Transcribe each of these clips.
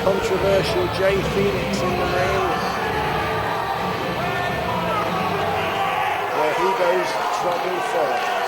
Controversial Jay Phoenix in the ring, where he goes trotting forward.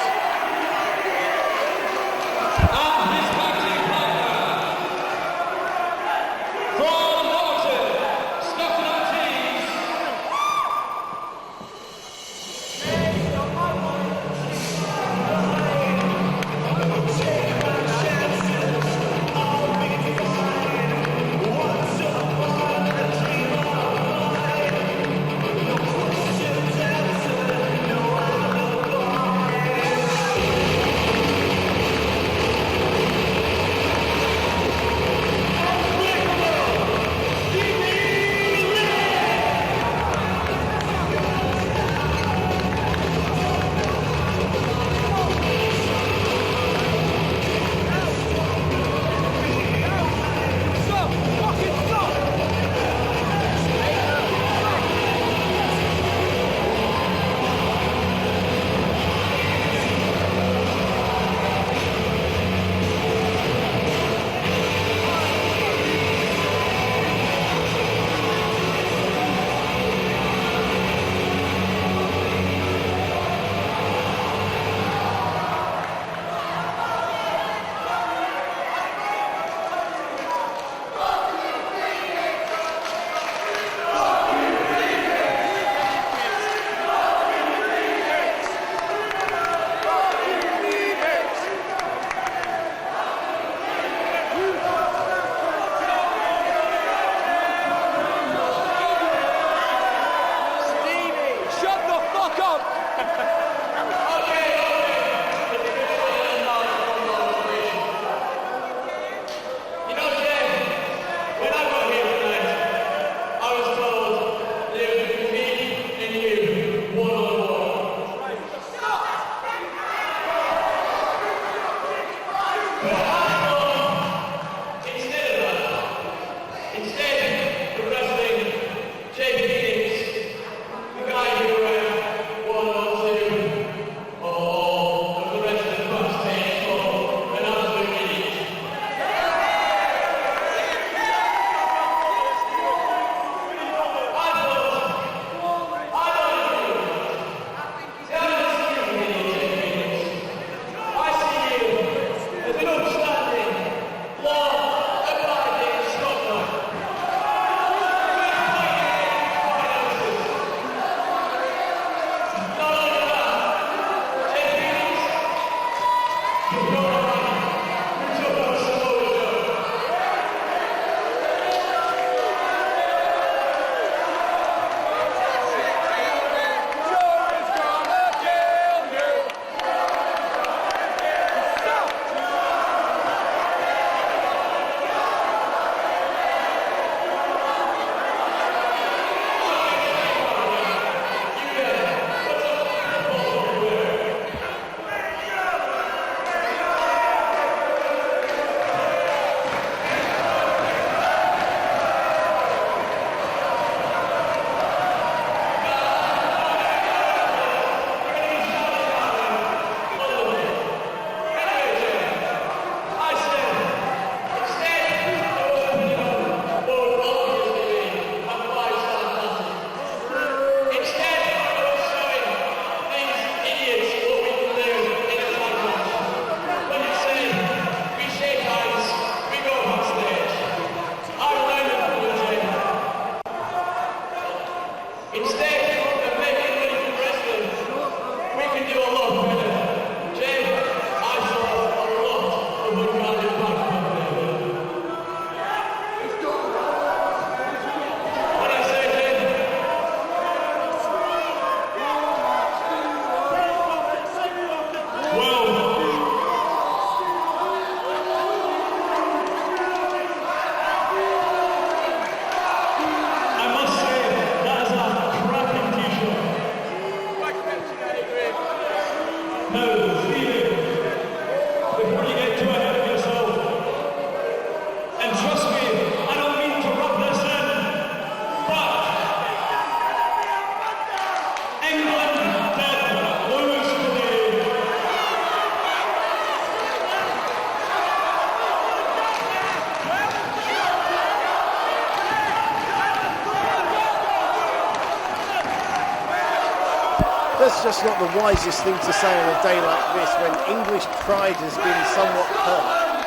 that's just not the wisest thing to say on a day like this when English pride has been somewhat hurt.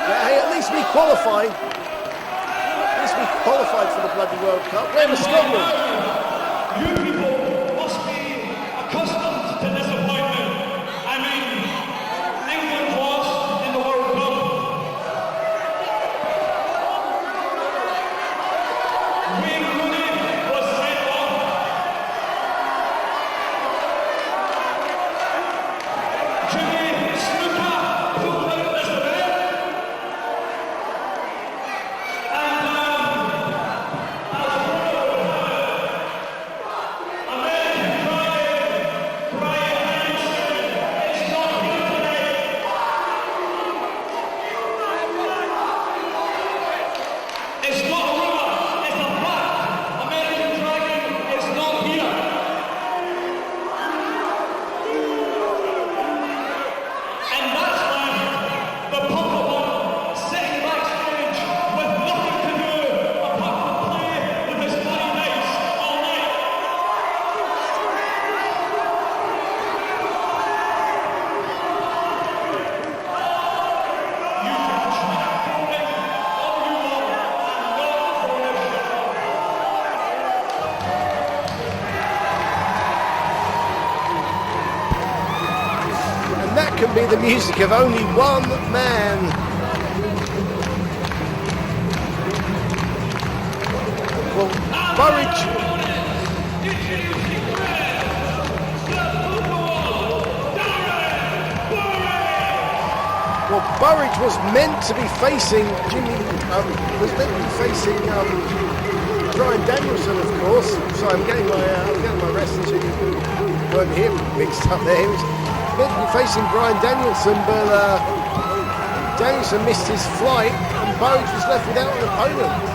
But hey, at least we qualified. At least we qualified for the bloody World Cup. Where was Scotland? You people must be accustomed to disappointment. I mean, England lost in the World Cup. Wayne Rooney was sent off. Jimmy Snuka pulled out this event. It's not a rumor, it's a fact. American Dragon is not here. And that's left the Pukka One sitting backstage with nothing to do apart from play with his bloody mates all night. You can try filming all you want and not for this show. And that can be the music of only one man. Well, Burridge. Well, Burridge was meant to be facing was meant to be facing Bryan Danielson, of course. So I'm getting my wrestling so you weren't here mixed up there. He was meant to be facing Bryan Danielson, but Danielson missed his flight, and Burridge was left without an opponent.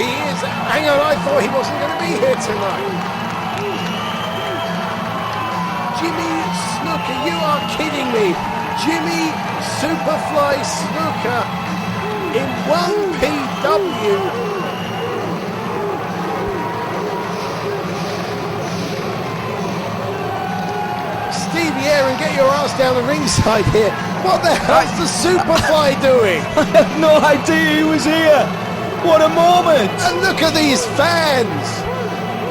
he is. Hang on, I thought he wasn't going to be here tonight. Jimmy Snuka, you are kidding me. Jimmy Superfly Snuka in 1PW. Stevie Aaron, get your ass down the ringside here. What the hell's the Superfly doing? I have no idea he was here. What a moment. And look at these fans.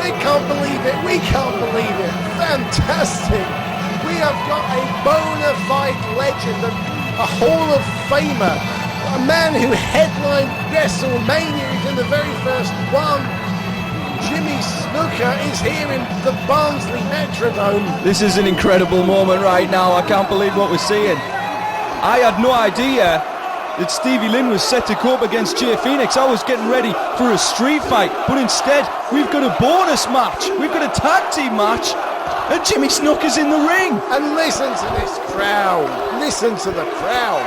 They can't believe it. We can't believe it. Fantastic. We have got a bona fide legend, a Hall of Famer, a man who headlined WrestleMania. He's in the very first one. Jimmy Snuka is here in the Barnsley Metrodome. This is an incredible moment right now. I can't believe what we're seeing. I had no idea that Stevie Lynn was set to go up against Jay Phoenix. I was getting ready for a street fight, but instead we've got a bonus match. We've got a tag team match, and Jimmy Snuka's in the ring. And listen to this crowd. Listen to the crowd.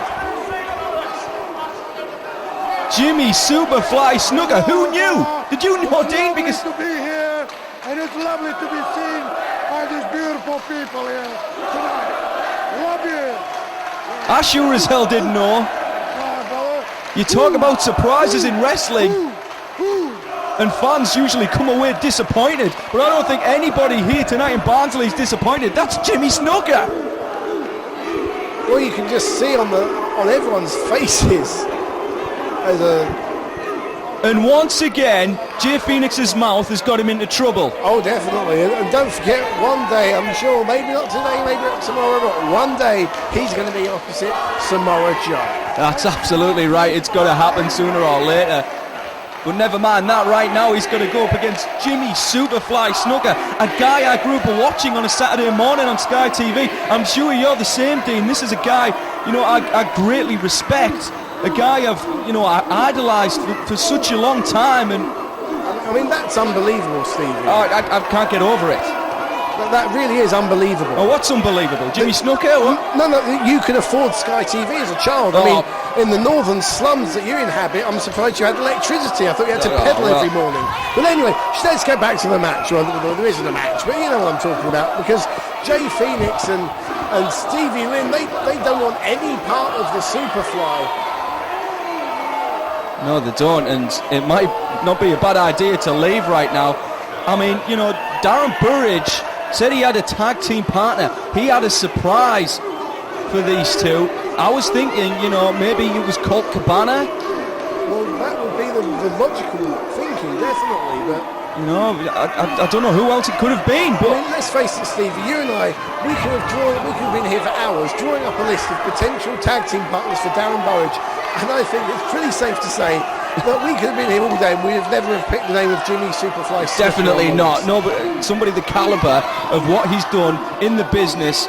Jimmy Superfly Snuka. Who knew? Did you know, Dean? Because to be here, and it's lovely to be seen by these beautiful people here tonight. Love you. I sure as hell didn't know. You talk about surprises in wrestling, and fans usually come away disappointed, but I don't think anybody here tonight in Barnsley is disappointed. That's Jimmy Snuka. Well, you can just see on everyone's faces. And once again, Jay Phoenix's mouth has got him into trouble. Oh, definitely. And don't forget, one day, I'm sure, maybe not today, maybe not tomorrow, but one day he's going to be opposite Samoa Joe. That's absolutely right. It's got to happen sooner or later. But never mind that, right now he's got to go up against Jimmy Superfly Snuka, a guy I grew up watching on a Saturday morning on Sky TV. I'm sure you're the same, Dean. This is a guy, I greatly respect. A guy I idolised for such a long time, and I mean, that's unbelievable, Stevie. I can't get over it. That really is unbelievable. Oh, what's unbelievable? Jimmy Snuka? What? No, you can afford Sky TV as a child. I mean, in the northern slums that you inhabit, I'm surprised you had electricity. I thought you had to pedal every morning. But anyway, let's get back to the match. Well, there isn't a match, but you know what I'm talking about, because Jay Phoenix and Stevie Lynn, they don't want any part of the Superfly. No, they don't, and it might not be a bad idea to leave right now. I mean, Darren Burridge said he had a tag team partner. He had a surprise for these two. I was thinking, maybe it was Colt Cabana. Well, that would be the logical thinking, definitely, but... I don't know who else it could have been, but... I mean, let's face it, Stevie, you and I, we could have been here for hours drawing up a list of potential tag team partners for Darren Burridge. And I think it's pretty safe to say that we could have been here all day and we'd have never have picked the name of Jimmy Superfly. Definitely not. No, but somebody the calibre of what he's done in the business,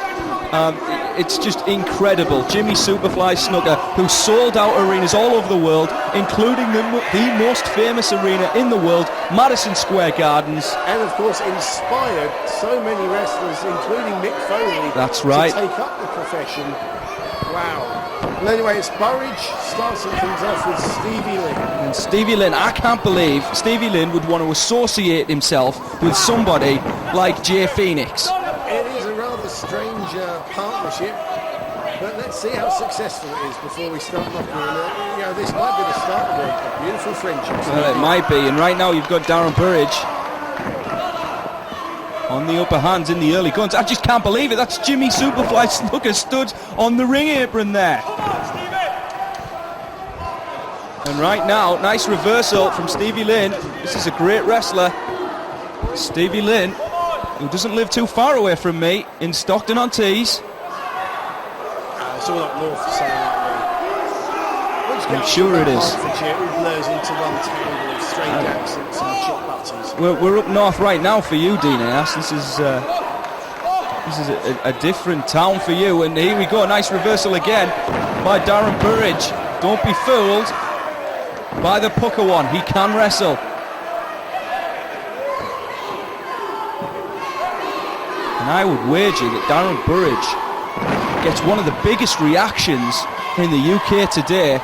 it's just incredible. Jimmy Superfly Snuka, who sold out arenas all over the world, including the most famous arena in the world, Madison Square Gardens. And of course inspired so many wrestlers, including Mick Foley, that's right, to take up the profession. Wow. And anyway, it's Burridge starting things off with Stevie Lynn. And Stevie Lynn, I can't believe Stevie Lynn would want to associate himself with somebody like Jay Phoenix. It is a rather strange partnership, but let's see how successful it is before we start knocking on. This might be the start of a beautiful friendship. Well, it might be, and right now you've got Darren Burridge on the upper hands in the early guns. I just can't believe it. That's Jimmy Superfly Snuka stood on the ring apron there. And right now, nice reversal from Stevie Lynn. This is a great wrestler. Stevie Lynn, who doesn't live too far away from me, in Stockton-on-Tees. It's all up north, so I'm sure it is. It blurs into one tangle of strange accents and chop butters. We're up north right now for you, Dean Ass. This is a different town for you. And here we go, a nice reversal again by Darren Burridge. Don't be fooled by the Pukka One. He can wrestle. And I would wager that Darren Burridge gets one of the biggest reactions in the UK today.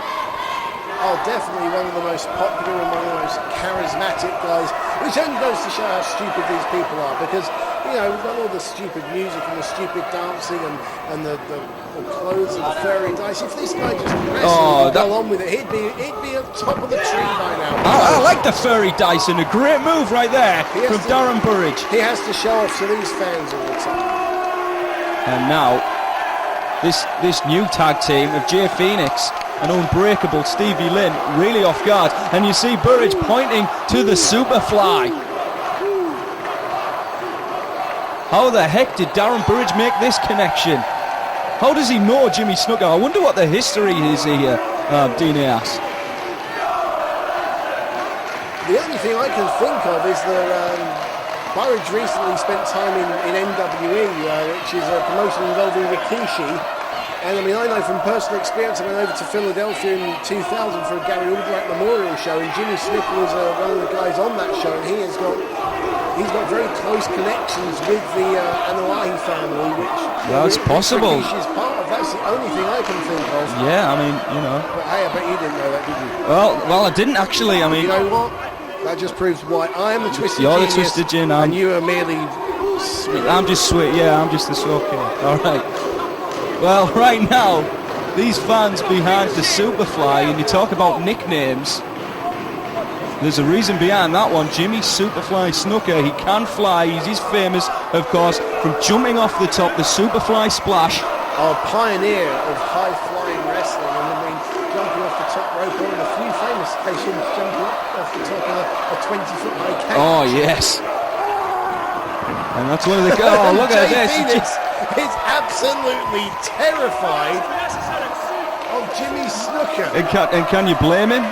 Oh, definitely one of the most popular and one of the most charismatic guys, which only goes to show how stupid these people are, because, you know, we've got all the stupid music and the stupid dancing and the clothes and the furry dice. If this guy just wrestled and go on with it, he'd be at top of the tree by now. I like the furry dice, and a great move right there from Darren Burridge. He has to show off to these fans all the time. And now, this new tag team of Jay Phoenix and Unbreakable Stevie Lynn really off guard, and you see Burridge pointing to the Superfly. How the heck did Darren Burridge make this connection? How does he know Jimmy Snuka? I wonder what the history is here, Dina asks. The only thing I can think of is that Burridge recently spent time in NWE, which is a promotion involving Rikishi. And I mean, I know from personal experience, I went over to Philadelphia in 2000 for a Gary Albright Memorial show, and Jimmy Snuka was one of the guys on that show, and he's got very close connections with the Anoa'i family, which that's possible. Rikishi's part of. That's the only thing I can think of. Yeah, I mean, you know. But hey, I bet you didn't know that, did you? Well, I didn't actually. I mean, you know what? That just proves why I am the Twisted You're Genius, the Twisted Gin, and you are merely sweet. I'm just sweet. Yeah, I'm just the slow kid. All right. Well, right now, these fans behind the Superfly, and you talk about nicknames, there's a reason behind that one. Jimmy Superfly Snuka, he can fly. He's famous, of course, from jumping off the top, the Superfly splash. A pioneer of high-flying wrestling, and I mean, jumping off the top rope, on a few famous occasions, jumping off the top of a 20-foot high cage. Oh, yes. And that's one of the... Oh, look at this. Phoenix is absolutely terrified of Jimmy Snuka. And can you blame him?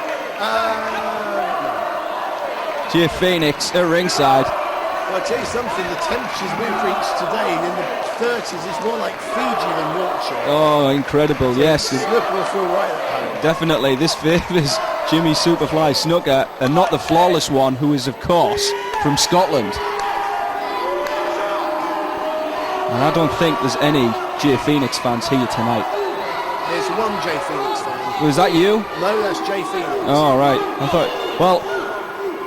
Jay Phoenix at ringside. Well, I'll tell you something, the temperatures we've reached today in the 30s, it's more like Fiji than Yorkshire. Oh, incredible, so yes. Snuka will feel right at home. Definitely, this favours Jimmy Superfly Snuka, and not the flawless one, who is, of course, from Scotland. And I don't think there's any Jay Phoenix fans here tonight. There's one Jay Phoenix fan. Was that you? No, that's Jay Phoenix. Oh, right. I thought, well,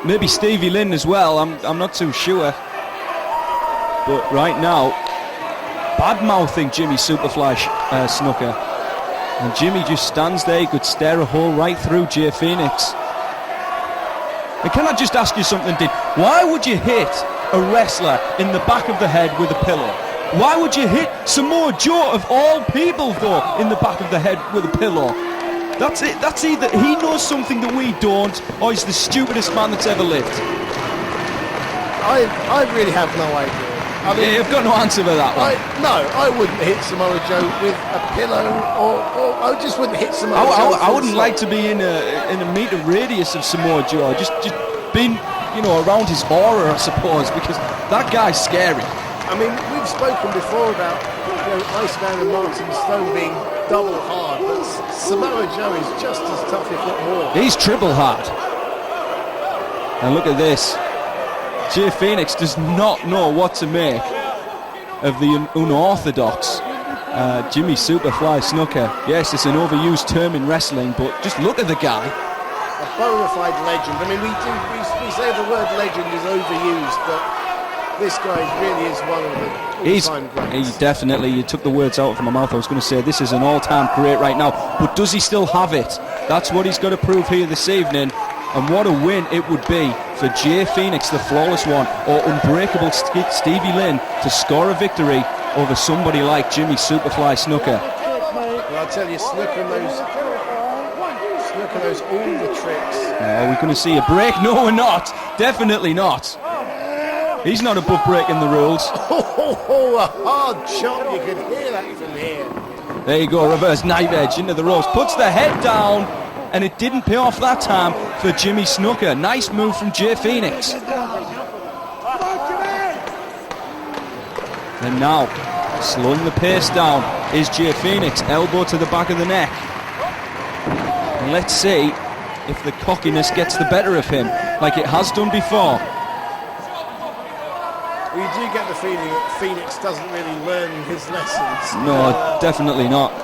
maybe Stevie Lynn as well. I'm not too sure. But right now, bad-mouthing Jimmy Superfly Snuka. And Jimmy just stands there. He could stare a hole right through Jay Phoenix. And can I just ask you something, Dick? Why would you hit a wrestler in the back of the head with a pillow? Why would you hit Samoa Joe, of all people, though, in the back of the head with a pillow? That's it. That's either he knows something that we don't, or he's the stupidest man that's ever lived. I really have no idea. I mean, yeah, you've got no answer for that one. I wouldn't hit Samoa Joe with a pillow, or I just wouldn't hit Samoa Joe. I wouldn't like to be in a meter radius of Samoa Joe. Just being, you know, around his aura, I suppose, because that guy's scary. I mean, we've spoken before about, you know, Iceman and Martin Stone being double hard, but Samoa Joe is just as tough, if not more. He's triple hard. And look at this. Jay Phoenix does not know what to make of the unorthodox Jimmy Superfly Snuka. Yes, it's an overused term in wrestling, but just look at the guy. A bona fide legend. I mean, we say the word legend is overused, but this guy really is one of the all-time greats. He definitely, you took the words out of my mouth. I was going to say this is an all-time great right now, but does he still have it? That's what he's got to prove here this evening. And what a win it would be for Jay Phoenix, the flawless one, or Unbreakable Stevie Lynn to score a victory over somebody like Jimmy Superfly Snuka. Well, I'll tell you, Snuka knows all the tricks. Are we going to see a break? No, we're not. Definitely not. He's not above breaking the rules. Oh, a hard chop. You can hear that from here. There you go, reverse knife edge into the ropes. Puts the head down, and it didn't pay off that time for Jimmy Snuka. Nice move from Jay Phoenix. And now, slowing the pace down is Jay Phoenix. Elbow to the back of the neck. And let's see if the cockiness gets the better of him, like it has done before. Well, you do get the feeling that Phoenix doesn't really learn his lessons. No, definitely not.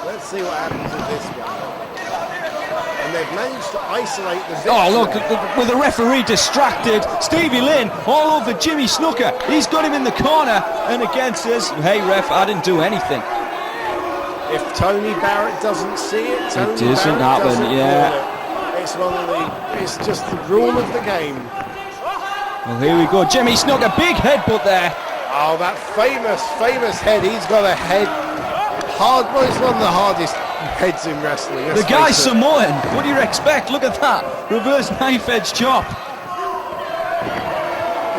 Let's see what happens with this one. And and they've managed to isolate the victory. Oh, look, with the referee distracted, Stevie Lynn all over Jimmy Snuka. He's got him in the corner, and again says, hey, ref, I didn't do anything. If Tony Barrett doesn't see it, Tony doesn't Barrett happen, doesn't yeah. call it. It's just the rule of the game. Well, here we go. Jimmy Snuka, big headbutt there. Oh, that famous head. He's got a head hard. Well, it's one of the hardest heads in wrestling. The guy's Samoan. What do you expect? Look at that. Reverse knife edge chop.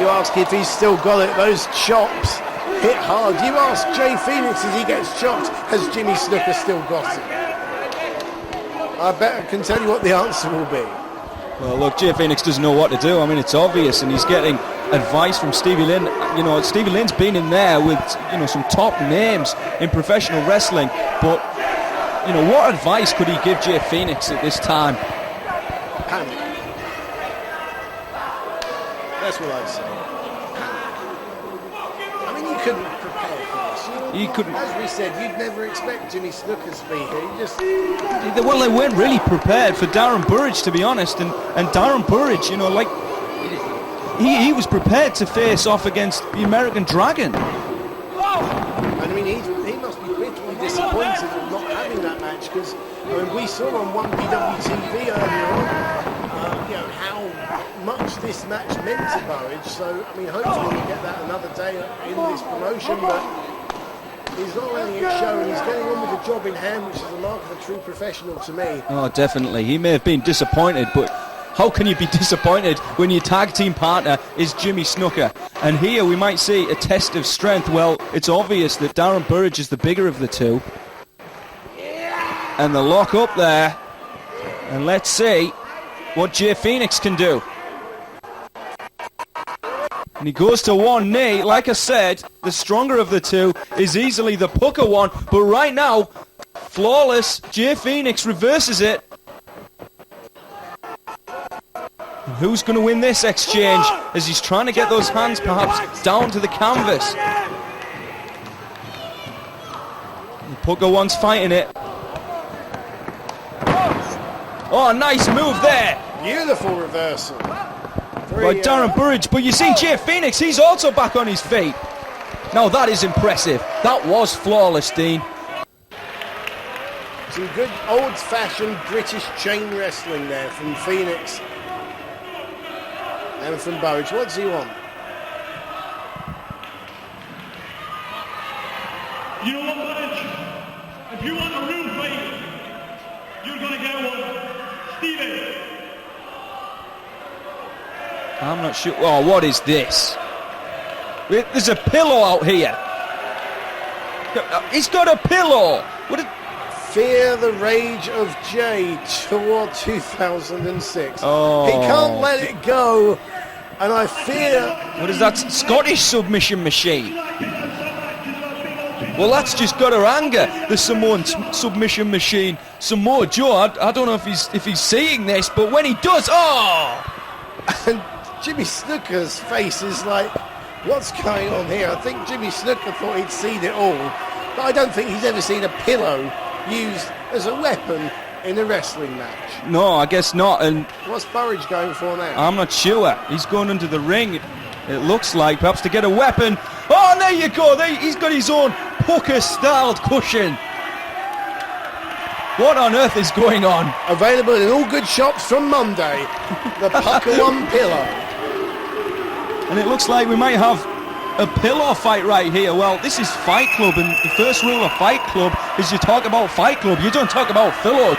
You ask if he's still got it. Those chops hit hard. You ask Jay Phoenix as he gets chopped, has Jimmy Snuka still got it? I bet I can tell you what the answer will be. Well, look, Jay Phoenix doesn't know what to do. I mean, it's obvious, and he's getting advice from Stevie Lynn. You know, Stevie Lynn's been in there with, you know, some top names in professional wrestling, but, you know, what advice could he give Jay Phoenix at this time? Panic. That's what I'd say. I mean, you couldn't prepare for this. You couldn't. As we said, you'd never expect Jimmy Snuka to be here. You just... Well, they weren't really prepared for Darren Burridge, to be honest, and Darren Burridge, you know, like, he was prepared to face off against the American Dragon. And I mean, he must be bitterly disappointed at not having that match, because I mean, we saw on 1PWTV earlier on, you know, how much this match meant to Burridge. So, I mean, hopefully we'll get that another day in this promotion, but he's not letting it show, and he's getting on with the job in hand, which is the mark of a true professional to me. Oh, definitely. He may have been disappointed, but how can you be disappointed when your tag team partner is Jimmy Snuka? And here we might see a test of strength. Well, it's obvious that Darren Burridge is the bigger of the two. And the lock up there. And let's see what Jay Phoenix can do. And he goes to one knee. Like I said, the stronger of the two is easily the Pukka One. But right now, flawless, Jay Phoenix reverses it. And who's going to win this exchange as he's trying to get those hands perhaps down to the canvas? And Pukka One's fighting it. Oh, nice move there. Beautiful reversal. By Darren Burridge, but you see Jay Phoenix, he's also back on his feet. Now that is impressive. That was flawless, Dean. Some good old-fashioned British chain wrestling there from Phoenix and from Burridge. What does he want? You know what, Burridge? If you want a real fight, you're going to get one. Stevie. I'm not sure. Oh, what is this? There's a pillow out here. He's got a pillow. What a... Fear the Rage of Jay Tour 2006. Oh. He can't let it go, and I fear... What is that? Scottish submission machine. Well, that's just got her anger. The Samoan submission machine. Samoa Joe, I don't know if he's seeing this, but when he does, oh! And Jimmy Snuka's face is like, what's going on here? I think Jimmy Snuka thought he'd seen it all, but I don't think he's ever seen a pillow used as a weapon in a wrestling match. No, I guess not. And what's Burridge going for now? I'm not sure. He's going into the ring, it looks like, perhaps to get a weapon. Oh, and there you go. He's got his own Pukka-styled cushion. What on earth is going on? Available in all good shops from Monday. The Pukka One pillow. And it looks like we might have a pillow fight right here. Well, this is Fight Club, and the first rule of Fight Club is you talk about Fight Club. You don't talk about pillow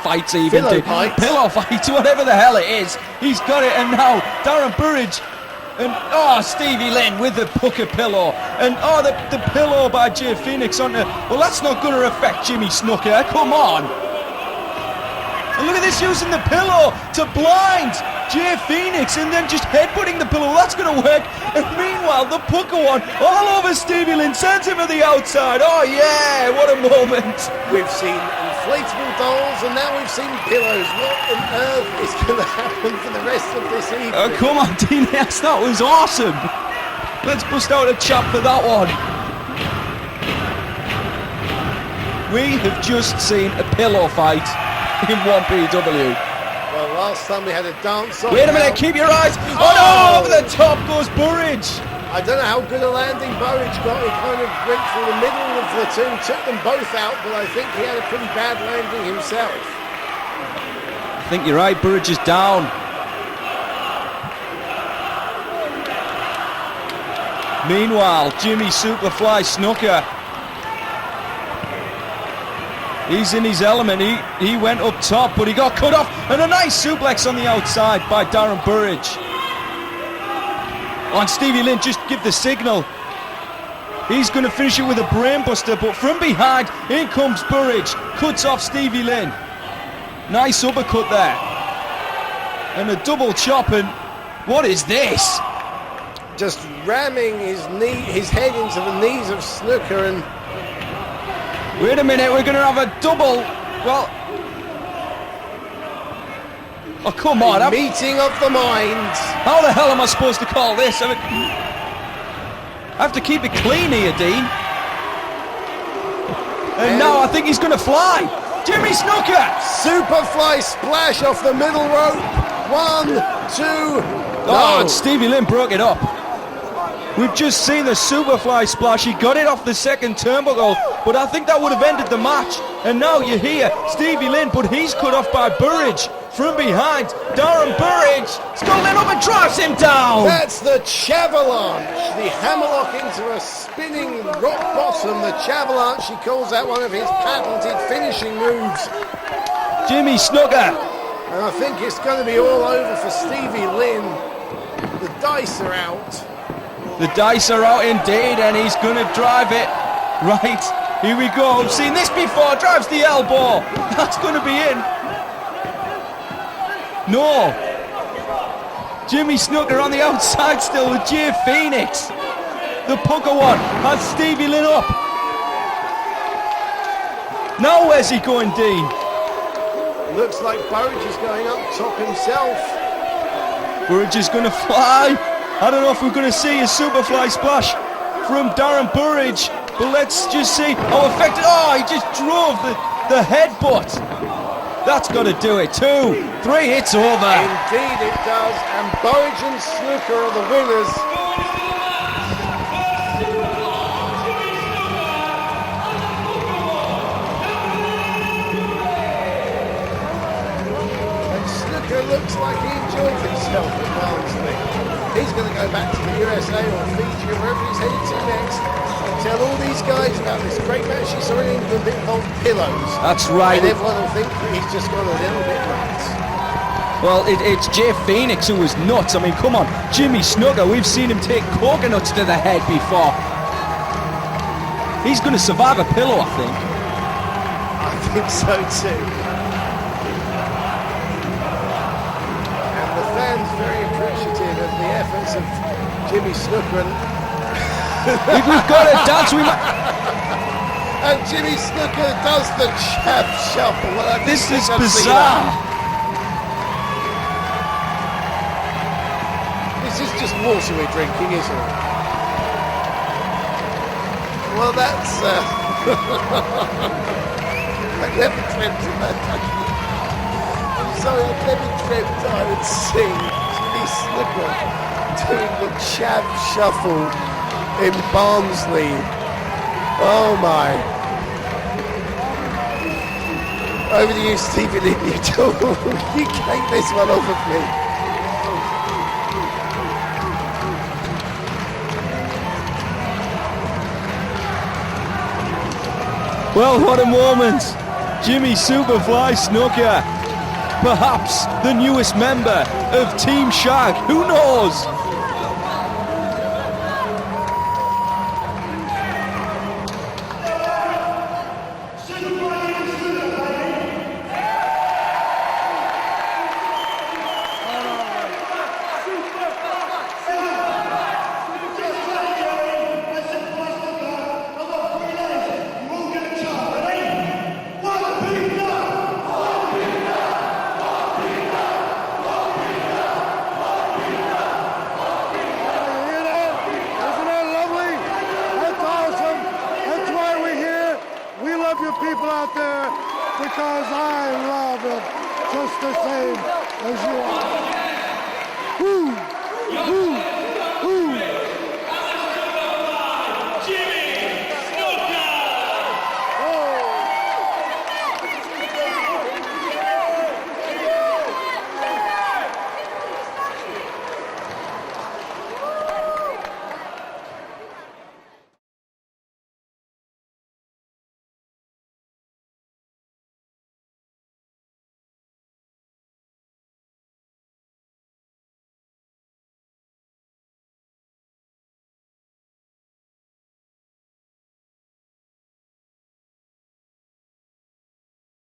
fights even. Pillow fights. Pillow fights, whatever the hell it is. He's got it, and now Darren Burridge and Stevie Lynn with the Pukka pillow, and the pillow by Jay Phoenix onto. Well, that's not going to affect Jimmy Snuka. Come on. And look at this, using the pillow to blind Jay Phoenix and then just headbutting the pillow. That's going to work. And meanwhile, the Pukka One all over Stevie Lynn, sends him to the outside. Oh, yeah, what a moment. We've seen inflatable dolls, and now we've seen pillows. What on earth is going to happen for the rest of this evening? Oh, come on, Dean, yes, that was awesome. Let's bust out a chap for that one. We have just seen a pillow fight. in 1PW. Well, last time we had a dance off. Wait a minute, keep your eyes. Oh no, over the top goes Burridge. I don't know how good a landing Burridge got. He kind of went through the middle of the two, took them both out, but I think he had a pretty bad landing himself. I think you're right, Burridge is down. Meanwhile, Jimmy Superfly Snuka, he's in his element. He went up top, but he got cut off, and a nice suplex on the outside by Darren Burridge. And Stevie Lynn just give the signal. He's going to finish it with a brainbuster, but from behind, in comes Burridge, cuts off Stevie Lynn. Nice uppercut there. And a double chop, and what is this? Just ramming his head into the knees of Snuka, and wait a minute, we're going to have a double. Well, oh come on! Meeting of the minds. How the hell am I supposed to call this? I have to keep it clean here, Dean. And now I think he's going to fly. Jimmy Snuka! Superfly splash off the middle rope. 1, 2. Oh, and Stevie Lynn broke it up. We've just seen the Superfly splash. He got it off the second turnbuckle, but I think that would have ended the match. And now you hear Stevie Lynn, but he's cut off by Burridge from behind. Darren Burridge scuttling up and drives him down. That's the Chavalanche, the hammerlock into a spinning rock bottom. The Chavalanche, he calls that one of his patented finishing moves. Jimmy Snuka. And I think it's going to be all over for Stevie Lynn. The dice are out. The dice are out indeed, and he's going to drive it. Right, here we go. I've seen this before. Drives the elbow. That's going to be in. No. Jimmy Snuka on the outside still with Jay Phoenix. The Pukka One has Stevie Lynn up. Now where's he going, Dean? Looks like Burridge is going up top himself. Burridge is going to fly. I don't know if we're going to see a Superfly splash from Darren Burridge, but let's just see how effective. Oh, he just drove the headbutt. That's got to do it. 2, 3, it's over. Indeed it does, and Burridge and Snuka are the winners. And Snuka looks like he enjoyed himself at Barnsley. He's going to go back to the USA or Fiji or wherever he's headed to next and tell all these guys about this great match he saw in England involved pillows. That's right. And everyone will think that he's just gone a little bit nuts. Well, it's Jay Phoenix who was nuts. I mean, come on. Jimmy Snuka, we've seen him take coconuts to the head before. He's going to survive a pillow, I think. I think so too. And the fans very appreciative of the efforts of Jimmy Snuka. If we've got a dance, we might... And Jimmy Snuka does the chav shuffle. Well, This is bizarre. This is just water we're drinking, isn't it? Well, that's... I never dreamt of that. I'm sorry, I never dreamt I would see Jimmy Snuka doing the chav shuffle in Barnsley. Oh my. Over to you, Stevie Lynn. You take this one off of me. Well, what a moment. Jimmy Superfly Snuka. Perhaps the newest member of Team Shag. Who knows? Woo!